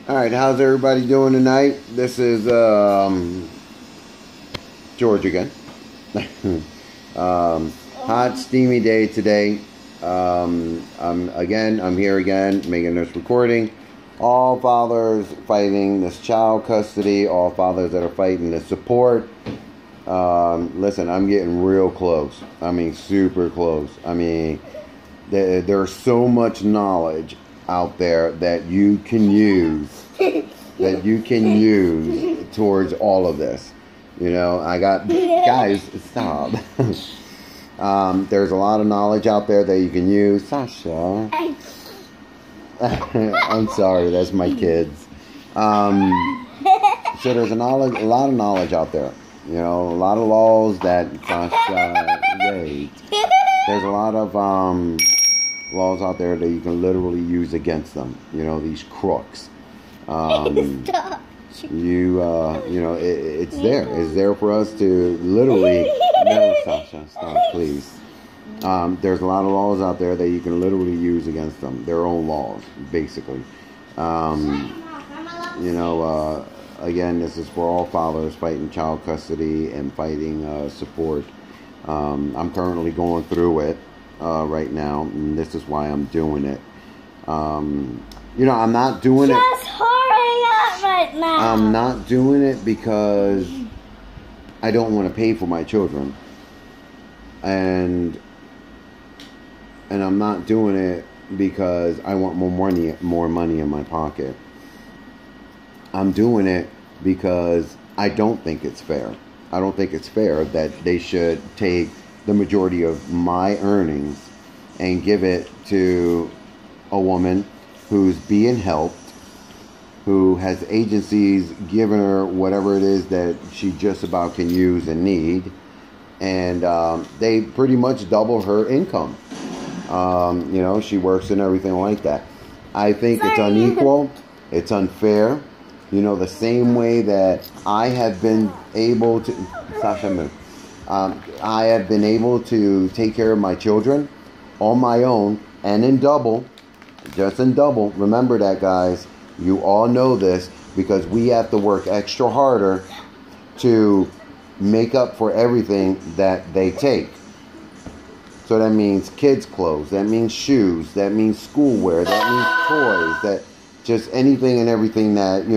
All right, how's everybody doing tonight? This is George again. Hot, steamy day today. I'm here again, making this recording. All fathers fighting this child custody. All fathers that are fighting the support. Listen, I'm getting real close. I mean, super close. I mean, there's so much knowledge out there that you can use towards all of this. You know, I got guys, stop. There's a lot of knowledge out there that you can use. Sasha, I'm sorry, that's my kids. So there's a lot of knowledge out there. You know, a lot of laws that Sasha, wait. There's a lot of laws out there that you can literally use against them. You know, these crooks. It's there. It's there for us to literally. No, Sasha, stop, please. There's a lot of laws out there that you can literally use against them. Their own laws, basically. Again, this is for all fathers fighting child custody and fighting support. I'm currently going through it right now, and this is why I'm doing it. I'm not doing it. Just hurry up right now. I'm not doing it because I don't want to pay for my children, and I'm not doing it because I want more money in my pocket. I'm doing it because I don't think it's fair. I don't think it's fair that they should take the majority of my earnings and give it to a woman who's being helped, who has agencies giving her whatever it is that she just about can use and need, and they pretty much double her income. She works and everything like that. I think it's unequal. It's unfair. You know, the same way that I have been able to, I have been able to take care of my children on my own and in double, just in double. Remember that, guys. You all know this because we have to work extra harder to make up for everything that they take. So that means kids' clothes, that means shoes, that means schoolwear, that means toys, that just anything and everything that,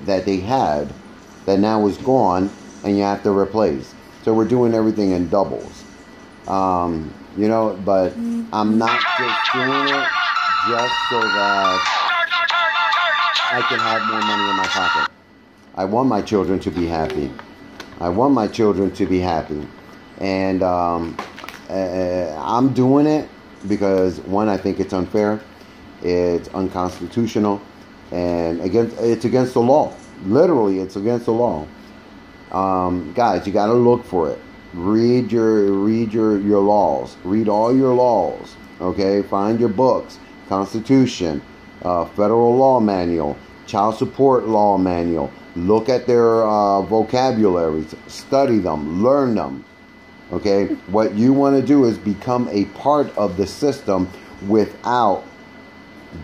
that they had that now is gone and you have to replace. So we're doing everything in doubles. But I'm not just doing it just so that I can have more money in my pocket. I want my children to be happy. And I'm doing it because, one, I think it's unfair. It's unconstitutional, and it's against the law. Literally, it's against the law. Guys, you got to look for it. Read your laws. Read all your laws. Okay, find your books, Constitution, Federal Law Manual, Child Support Law Manual. Look at their vocabularies. Study them. Learn them. Okay, what you want to do is become a part of the system without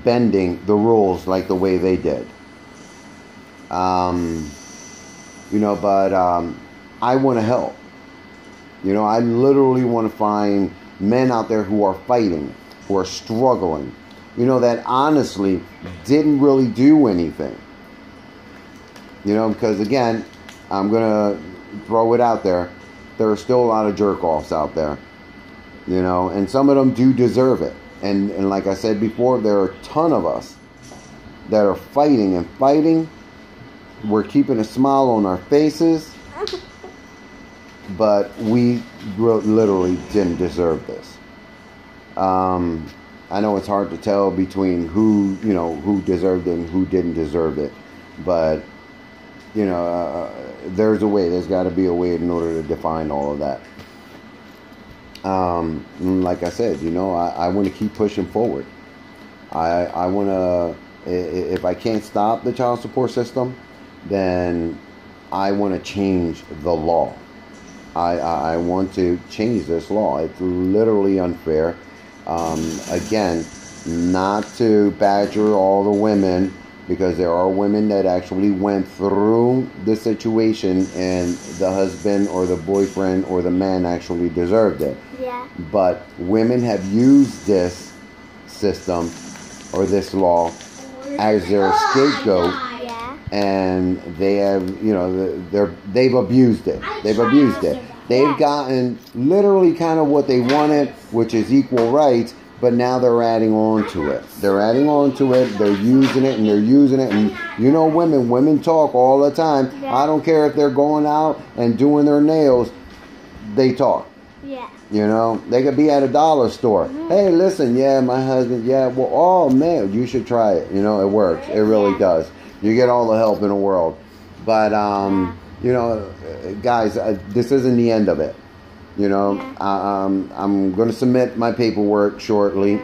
bending the rules like the way they did. But I want to help. I literally want to find men out there who are fighting, who are struggling, that honestly didn't really do anything. Because again, I'm going to throw it out there. There are still a lot of jerk-offs out there, and some of them do deserve it. And like I said before, there are a ton of us that are fighting and fighting. We're keeping a smile on our faces, but we literally didn't deserve this. I know it's hard to tell between who deserved it and who didn't deserve it, but there's a way. There's got to be a way in order to define all of that. Like I said, I want to keep pushing forward. I want to, if I can't stop the child support system, then I want to change the law. I want to change this law. It's literally unfair. Again, not to badger all the women because there are women that actually went through the situation and the husband or the boyfriend or the man actually deserved it. Yeah. But women have used this system or this law as their scapegoat, Yeah. and they have, they've abused it. They've abused it. They've gotten literally kind of what they wanted, which is equal rights, but now they're adding on to it. They're adding on to it. They're using it, and they're using it. And women talk all the time. Yeah. I don't care if they're going out and doing their nails. They talk. Yeah. They could be at a dollar store. Hey, listen, my husband, well, oh man, you should try it. It works. It really does. You get all the help in the world. But, guys, this isn't the end of it. I'm going to submit my paperwork shortly.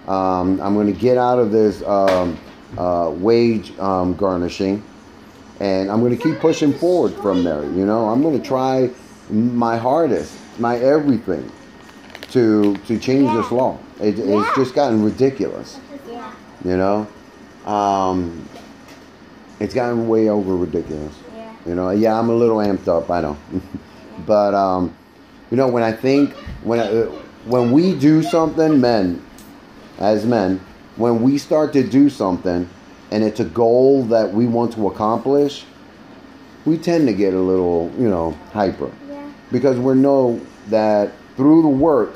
I'm going to get out of this wage garnishing, and I'm going to keep pushing forward from there. I'm going to try my hardest, my everything, to change this law. It's just gotten ridiculous. Yeah. It's gotten way over ridiculous. Yeah. I'm a little amped up, I know. But when we do something, as men, when we start to do something and it's a goal that we want to accomplish, we tend to get a little, hyper. Yeah. Because we know that through the work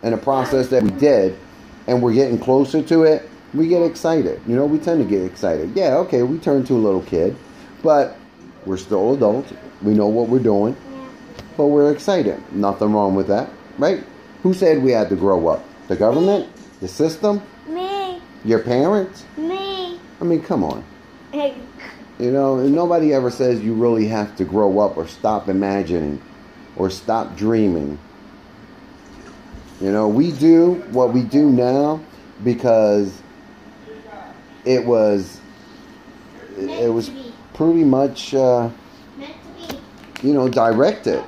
and the process that we did, and we're getting closer to it, we get excited. We tend to get excited. Yeah, okay, we turn to a little kid, but we're still adults. We know what we're doing, but we're excited. Nothing wrong with that, right? Who said we had to grow up? The government? The system? Me. Your parents? Me. I mean, come on. And nobody ever says you really have to grow up or stop imagining or stop dreaming. We do what we do now because it was pretty much, directed.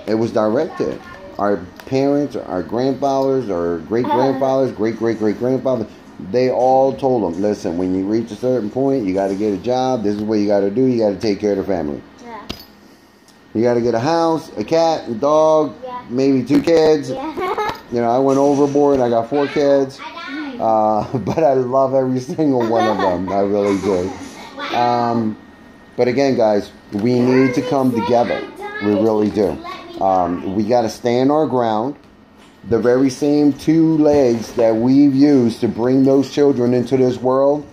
It was directed. Our parents, our grandfathers, our great-grandfathers, great-great-great-grandfathers, they all told them, listen, when you reach a certain point, you got to get a job. This is what you got to do. You got to take care of the family. Yeah. You got to get a house, a cat, a dog, maybe 2 kids. Yeah. I went overboard. I got 4 kids. But I love every single one of them. I really do. But again, guys, we need to come together. We really do. We got to stand our ground. The very same 2 legs that we've used to bring those children into this world,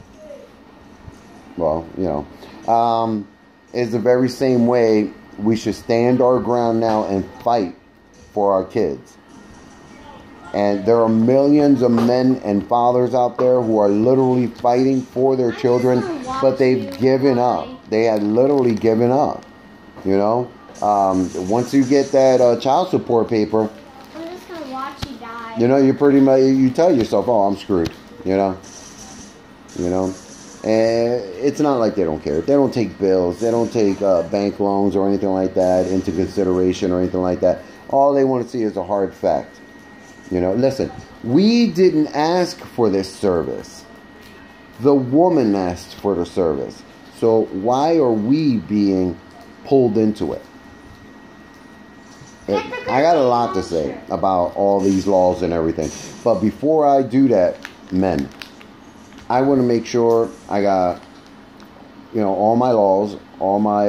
is the very same way we should stand our ground now and fight for our kids. And there are millions of men and fathers out there who are literally fighting for their children, but they've given up. They had literally given up. Once you get that child support paper, I'm just gonna watch you die. you pretty much, you tell yourself, oh, I'm screwed. And it's not like they don't care. They don't take bills. They don't take bank loans or anything like that into consideration or anything like that. All they want to see is a hard fact. Listen, we didn't ask for this service. The woman asked for the service. So why are we being pulled into it? I got a lot to say about all these laws and everything. But before I do that, men, I want to make sure I got, all my laws, all my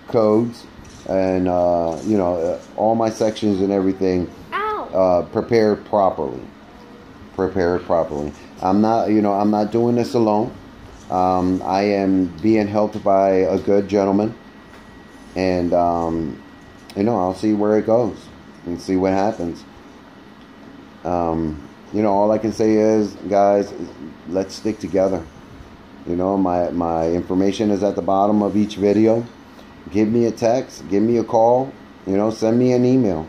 codes, and, all my sections and everything prepared properly. I'm not doing this alone. I am being helped by a good gentleman, and I'll see where it goes and see what happens. All I can say is, guys, let's stick together. My information is at the bottom of each video. Give me a text, give me a call, send me an email.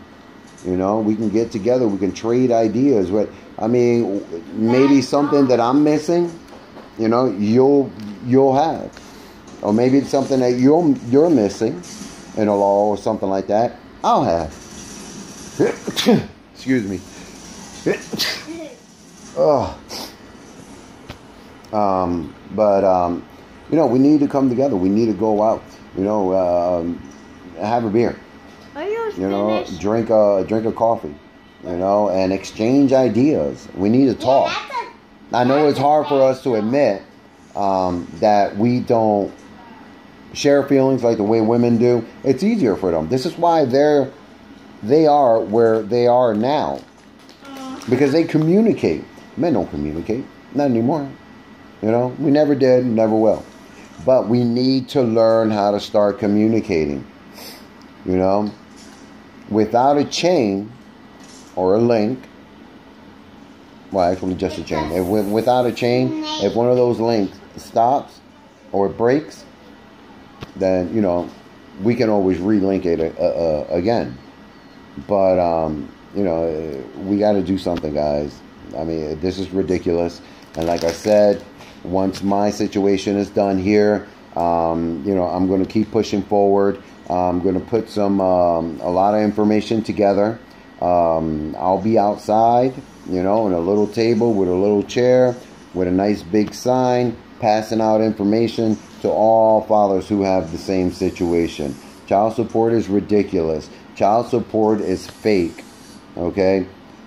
We can get together, we can trade ideas. Maybe something that I'm missing, you'll have. Or maybe it's something that you're missing in a law or something like that, I'll have. Excuse me. We need to come together. We need to go out. Have a beer. Are you finished? Drink a coffee. And exchange ideas. We need to talk. I know it's hard for us to admit that we don't share feelings like the way women do. It's easier for them. This is why they are where they are now. Because they communicate. Men don't communicate. Not anymore. We never did, never will. But we need to learn how to start communicating. Without a chain or a link. Well, actually just a chain. Without a chain, if one of those links stops or it breaks, then, we can always relink it again. But, we got to do something, guys. I mean, this is ridiculous. And like I said, once my situation is done here, I'm going to keep pushing forward. I'm going to put a lot of information together. I'll be outside, in a little table with a little chair, with a nice big sign, passing out information to all fathers who have the same situation. Child support is ridiculous. Child support is fake. Okay?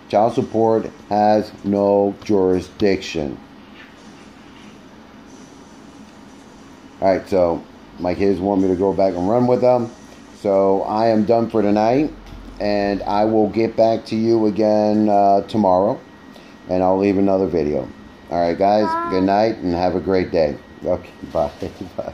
Child support has no jurisdiction. Alright, so my kids want me to go back and run with them. So I am done for tonight. And I will get back to you again tomorrow. And I'll leave another video. Alright, guys. Good night and have a great day. Okay, bye. Bye.